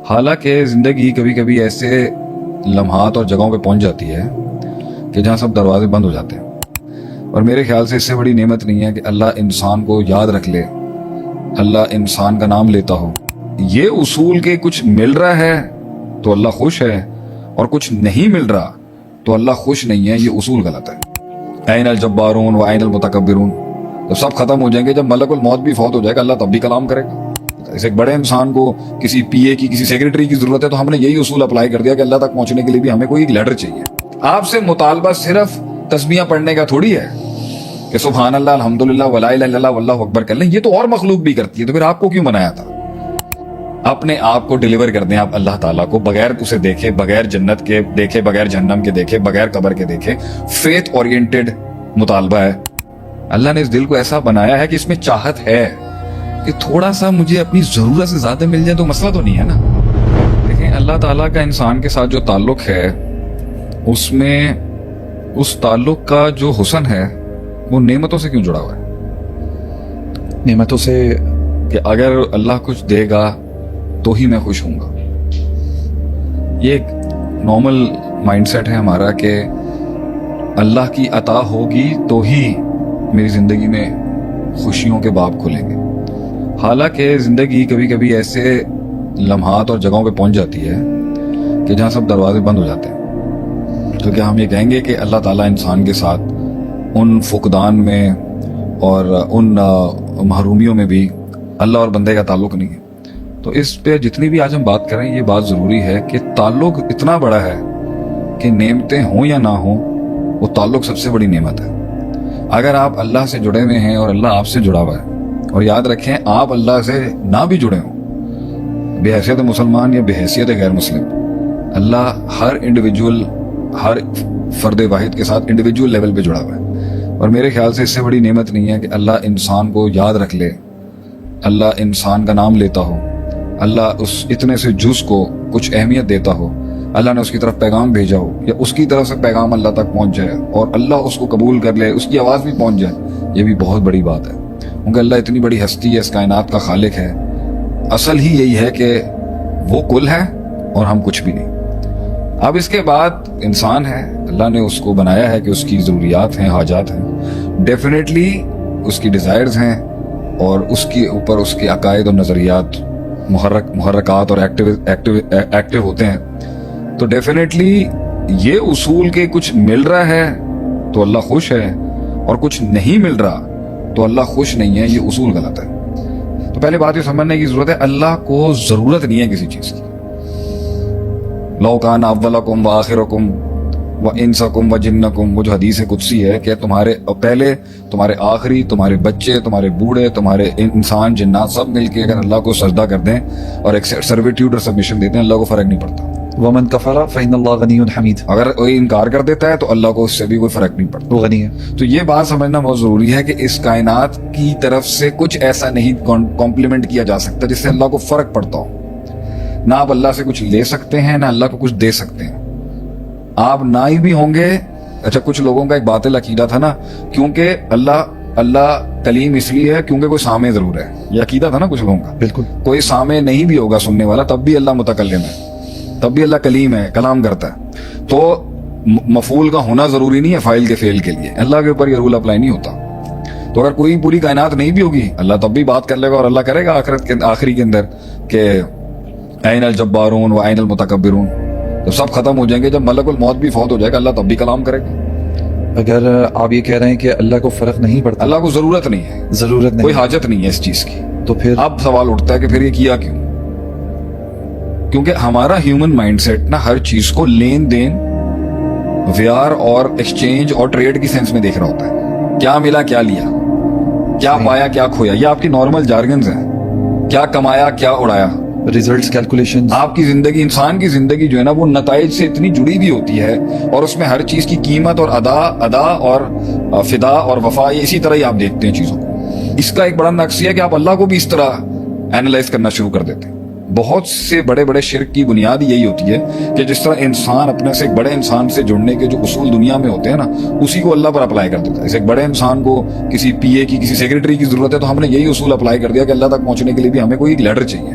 حالانکہ زندگی کبھی کبھی ایسے لمحات اور جگہوں پہ پہنچ جاتی ہے کہ جہاں سب دروازے بند ہو جاتے ہیں، اور میرے خیال سے اس سے بڑی نعمت نہیں ہے کہ اللہ انسان کو یاد رکھ لے، اللہ انسان کا نام لیتا ہو۔ یہ اصول کہ کچھ مل رہا ہے تو اللہ خوش ہے اور کچھ نہیں مل رہا تو اللہ خوش نہیں ہے، یہ اصول غلط ہے۔ این الجبارون و این المتکبرون، تو سب ختم ہو جائیں گے، جب ملک الموت بھی فوت ہو جائے گا اللہ تب بھی کلام کرے گا۔ اس ایک بڑے انسان کو کسی پی اے کی، کسی سیکرٹری کی ضرورت ہے تو ہم نے یہی اصول اپلائی کر دیا کہ اللہ تک پہنچنے کے لیے بھی ہمیں کوئی ایک لیٹر چاہیے۔ آپ سے مطالبہ صرف تسبیحاں پڑھنے کا تھوڑی ہے کہ سبحان اللہ، الحمدللہ، ولا الہ الا اللہ، واللہ اکبر کر لیں، یہ تو اور مخلوق بھی کرتی ہے، تو پھر آپ کو کیوں بنایا تھا؟ اپنے آپ کو ڈیلیور کر دیں آپ اللہ تعالیٰ کو، بغیر اسے دیکھے، بغیر جنت کے دیکھے، بغیر جہنم کے دیکھے، بغیر قبر کے دیکھے۔ فیتھ اورینٹڈ مطالبہ ہے۔ اللہ نے اس دل کو ایسا بنایا ہے کہ اس میں چاہت ہے کہ تھوڑا سا مجھے اپنی ضرورت سے زیادہ مل جائے تو مسئلہ تو نہیں ہے نا۔ دیکھیں اللہ تعالیٰ کا انسان کے ساتھ جو تعلق ہے، اس میں اس تعلق کا جو حسن ہے وہ نعمتوں سے کیوں جڑا ہوا ہے؟ نعمتوں سے کہ اگر اللہ کچھ دے گا تو ہی میں خوش ہوں گا۔ یہ ایک نارمل مائنڈ سیٹ ہے ہمارا کہ اللہ کی عطا ہوگی تو ہی میری زندگی میں خوشیوں کے باب کھلیں گے۔ حالانکہ زندگی کبھی کبھی ایسے لمحات اور جگہوں پہ پہنچ جاتی ہے کہ جہاں سب دروازے بند ہو جاتے ہیں، تو کیا ہم یہ کہیں گے کہ اللہ تعالیٰ انسان کے ساتھ ان فقدان میں اور ان محرومیوں میں بھی اللہ اور بندے کا تعلق نہیں ہے؟ تو اس پہ جتنی بھی آج ہم بات کریں، یہ بات ضروری ہے کہ تعلق اتنا بڑا ہے کہ نعمتیں ہوں یا نہ ہوں، وہ تعلق سب سے بڑی نعمت ہے۔ اگر آپ اللہ سے جڑے ہوئے ہیں اور اللہ آپ سے جڑا ہوا ہے، اور یاد رکھیں آپ اللہ سے نہ بھی جڑے ہوں، بے حیثیت مسلمان یا بے حیثیت غیر مسلم، اللہ ہر انڈیویجول، ہر فرد واحد کے ساتھ انڈیویجول لیول پہ جڑا ہوا ہے۔ اور میرے خیال سے اس سے بڑی نعمت نہیں ہے کہ اللہ انسان کو یاد رکھ لے، اللہ انسان کا نام لیتا ہو، اللہ اس اتنے سے جز کو کچھ اہمیت دیتا ہو، اللہ نے اس کی طرف پیغام بھیجا ہو یا اس کی طرف سے پیغام اللہ تک پہنچ جائے اور اللہ اس کو قبول کر لے، اس کی آواز بھی پہنچ جائے، یہ بھی بہت بڑی بات ہے، کیونکہ اللہ اتنی بڑی ہستی ہے، اس کائنات کا خالق ہے۔ اصل ہی یہی ہے کہ وہ کل ہے اور ہم کچھ بھی نہیں۔ اب اس کے بعد انسان ہے، اللہ نے اس کو بنایا ہے کہ اس کی ضروریات ہیں، حاجات ہیں، ڈیفینیٹلی اس کی ڈیزائرز ہیں، اور اس کے اوپر اس کے عقائد اور نظریات محرکات اور ایکٹیو ہوتے ہیں۔ تو ڈیفینیٹلی یہ اصول کہ کچھ مل رہا ہے تو اللہ خوش ہے اور کچھ نہیں مل رہا تو اللہ خوش نہیں ہے، یہ اصول غلط ہے۔ تو پہلے بات یہ سمجھنے کی ضرورت ہے، اللہ کو ضرورت نہیں ہے کسی چیز کی۔ لو کان اولکم وآخرکم وانسکم وجنکم، وہ جو حدیث قدسی ہے کہ تمہارے پہلے، تمہارے آخری، تمہارے بچے، تمہارے بوڑھے، تمہارے انسان جنات سب مل کے اگر اللہ کو سجدہ کر دیں اور ایک سرویٹیوڈ اور سبمیشن دیتے ہیں، اللہ کو فرق نہیں پڑتا۔ ومن کفر فإن اللہ غنی حمید، اگر کوئی انکار کر دیتا ہے تو اللہ کو اس سے بھی کوئی فرق نہیں پڑتا، وہ غنی ہے۔ تو یہ بات سمجھنا بہت ضروری ہے کہ اس کائنات کی طرف سے کچھ ایسا نہیں کمپلیمنٹ کیا جا سکتا جس سے اللہ کو فرق پڑتا ہو۔ نہ آپ اللہ سے کچھ لے سکتے ہیں، نہ اللہ کو کچھ دے سکتے ہیں۔ آپ نہ ہی بھی ہوں گے۔ اچھا، کچھ لوگوں کا ایک باطل عقیدہ تھا نا، کیونکہ اللہ کلیم اس لیے ہے کیونکہ کوئی سامع ضرور ہے، یہ عقیدہ تھا نا کچھ لوگوں کا۔ بالکل، کوئی سامع نہیں بھی ہوگا سننے والا تب بھی اللہ متکلم ہے، تب بھی اللہ کلیم ہے، کلام کرتا ہے۔ تو مفعول کا ہونا ضروری نہیں ہے فاعل کے فعل کے لیے، اللہ کے اوپر یہ رول اپلائی نہیں ہوتا۔ تو اگر کوئی پوری کائنات نہیں بھی ہوگی، اللہ تب بھی بات کر لے گا، اور اللہ کرے گا آخرت کے آخری کے اندر کہ این الجبارون و این المتکبرون، تو سب ختم ہو جائیں گے، جب ملک الموت بھی فوت ہو جائے گا اللہ تب بھی کلام کرے گا۔ اگر آپ یہ کہہ رہے ہیں کہ اللہ کو فرق نہیں پڑتا، اللہ کو ضرورت نہیں ہے، ضرورت نہیں، کوئی حاجت نہیں ہے اس چیز کی، تو پھر اب سوال اٹھتا ہے کہ پھر یہ کیا کیوں؟ کیونکہ ہمارا ہیومن مائنڈ سیٹ نا ہر چیز کو لین دین، ویار اور ایکسچینج اور ٹریڈ کی سینس میں دیکھ رہا ہوتا ہے۔ کیا ملا، کیا لیا، کیا پایا، کیا کھویا، یہ آپ کی نارمل جارگنز ہیں۔ کیا کمایا، کیا اڑایا، ریزلٹس، کیلکولیشن۔ آپ کی زندگی، انسان کی زندگی جو ہے نا وہ نتائج سے اتنی جڑی ہوئی ہوتی ہے، اور اس میں ہر چیز کی قیمت اور ادا اور فدا اور وفا، اسی طرح ہی آپ دیکھتے ہیں چیزوں کو۔ اس کا ایک بڑا نقص یہ ہے کہ آپ اللہ کو بھی اس طرح اینالائز کرنا شروع کر دیتے ہیں۔ بہت سے بڑے بڑے شرک کی بنیاد یہی ہوتی ہے کہ جس طرح انسان اپنے سے ایک بڑے انسان سے جڑنے کے جو اصول دنیا میں ہوتے ہیں نا، اسی کو اللہ پر اپلائی کر دیتا ہے۔ جیسے ایک بڑے انسان کو کسی پی اے کی، کسی سیکرٹری کی ضرورت ہے تو ہم نے یہی اصول اپلائی کر دیا کہ اللہ تک پہنچنے کے لیے بھی ہمیں کوئی ایک لیٹر چاہیے،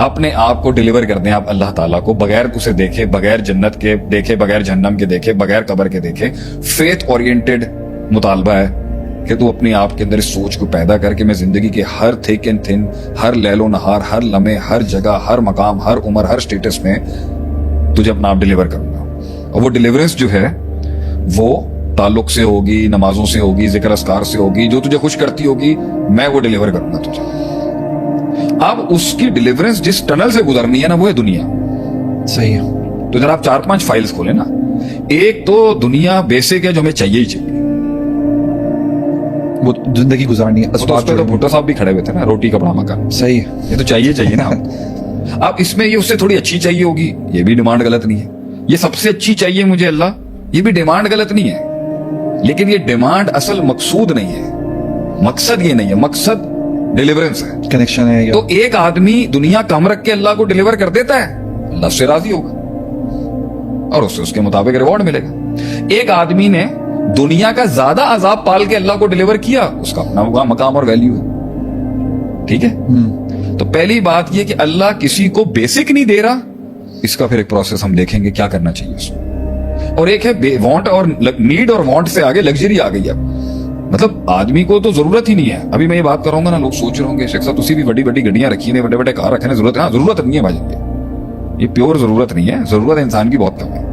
اپنے آپ کو ڈیلیور کر دیں آپ اللہ تعالیٰ کو, بغیر اسے دیکھے, بغیر جنت کے دیکھے, بغیر جہنم کے دیکھے, بغیر قبر کے دیکھے. فیتھ اورینٹڈ مطالبہ ہے کہ تو اپنے آپ کے اندر اس سوچ کو پیدا کر کے میں زندگی کے ہر تھک اینڈ تھن, ہر لیل و نہار, ہر لمحے, ہر جگہ, ہر مقام, ہر عمر, ہر سٹیٹس میں تجھے اپنا آپ ڈیلیور کروں گا. اور وہ ڈیلیورنس جو ہے وہ تعلق سے ہوگی, نمازوں سے ہوگی, ذکر اذکار سے ہوگی, جو تجھے خوش کرتی ہوگی میں وہ ڈیلیور کروں گا تجھے. اب اس کی ڈیلیورنس جس ٹنل سے گزرنی ہے نا وہ ہے دنیا. صحیح ہے. تو ذرا آپ 4-5 فائلز کھولیں نا. ایک تو دنیا بیسک ہے جو ہمیں چاہیے ہی چاہیے, وہ زندگی گزارنی ہے. اس پہ تو بھٹو صاحب بھی کھڑے ہوئے تھے نا, روٹی کپڑا مکان. صحیح ہے. یہ تو چاہیے نا. اب اس میں یہ اس سے تھوڑی اچھی چاہیے ہوگی, یہ بھی ڈیمانڈ غلط نہیں ہے. یہ سب سے اچھی چاہیے مجھے اللہ, یہ بھی ڈیمانڈ غلط نہیں ہے. لیکن یہ ڈیمانڈ اصل مقصود نہیں ہے, مقصد یہ نہیں ہے, مقصد ڈیلیورنس ہے, کنیکشن ہے. تو ایک آدمی دنیا کم رکھ کے اللہ کو ڈیلیور کر دیتا ہے, اللہ سے راضی ہوگا اور اسے اس کے مطابق ریوارڈ ملے گا. ایک آدمی نے دنیا کا زیادہ عذاب پال کے اللہ کو ڈیلیور کیا, اس کا اپنا مقام اور ویلیو ہے. ٹھیک ہے. تو پہلی بات یہ کہ اللہ کسی کو بیسک نہیں دے رہا, اس کا پھر ایک پروسیس ہم دیکھیں گے کیا کرنا چاہیے اس میں. اور ایک ہے وانٹ اور نیڈ, اور وانٹ سے آگے لگژری آ گئی. اب مطلب آدمی کو تو ضرورت ہی نہیں ہے. ابھی میں یہ بات کروں گا نا, لوگ سوچ رہے ہوں گے شیخ صاحب تسی بھی بڑی بڑی گڈیاں رکھی ہیں, بڑے بڑے کار رکھے ہیں, ضرورت نہیں ہے بھائی. یہ پیور ضرورت نہیں ہے, ضرورت انسان کی بہت کم ہے.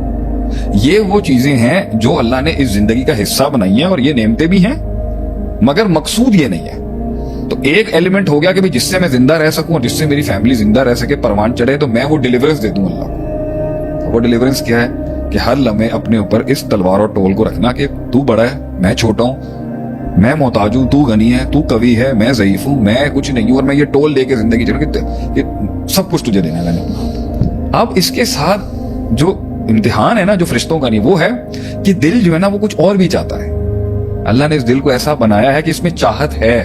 یہ وہ چیزیں ہیں جو اللہ نے اس زندگی کا حصہ بنائی ہیں, اور یہ نعمتیں بھی ہیں, مگر مقصود یہ نہیں ہے. تو ایک ایلیمنٹ ہو گیا کہ جس سے میں زندہ رہ سکوں اور جس سے میری فیملی زندہ رہ سکے, پروان چڑھے, تو میں وہ ڈیلیورنس دے دوں اللہ کو. وہ ڈیلیورنس کیا ہے کہ ہر لمحے اپنے اوپر اس تلوار اور ٹول کو رکھنا کہ تو بڑا ہے, میں چھوٹا ہوں, میں محتاج ہوں, تو غنی ہے, تو قوی ہے, میں ضعیف ہوں, میں کچھ نہیں ہوں, اور میں یہ ٹول دے کے زندگی چلوں کہ سب کچھ تجھے دینا ہے میں نے. اب اس کے ساتھ جو امتحان ہے نا, جو فرشتوں کا نہیں, وہ ہے کہ دل جو ہے نا وہ کچھ اور بھی چاہتا ہے. اللہ نے اس دل کو ایسا بنایا ہے کہ اس میں چاہت ہے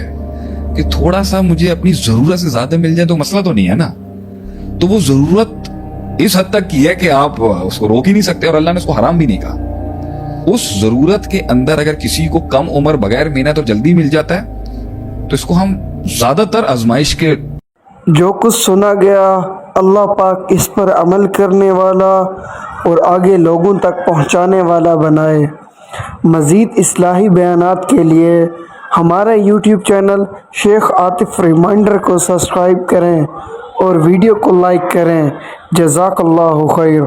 کہ تھوڑا سا مجھے اپنی ضرورت سے زیادہ مل جائے تو مسئلہ تو نہیں ہے نا. تو وہ ضرورت اس حد تک کی ہے کہ آپ اس کو روک ہی نہیں سکتے, اور اللہ نے اس کو حرام بھی نہیں کہا. اس ضرورت کے اندر اگر کسی کو کم عمر بغیر محنت اور جلدی مل جاتا ہے تو اس کو ہم زیادہ تر آزمائش کے. جو کچھ سنا گیا اللہ پاک اس پر عمل کرنے والا اور آگے لوگوں تک پہنچانے والا بنائے. مزید اصلاحی بیانات کے لیے ہمارا یوٹیوب چینل شیخ عاطف ریمائنڈر کو سبسکرائب کریں اور ویڈیو کو لائک کریں. جزاک اللہ خیر.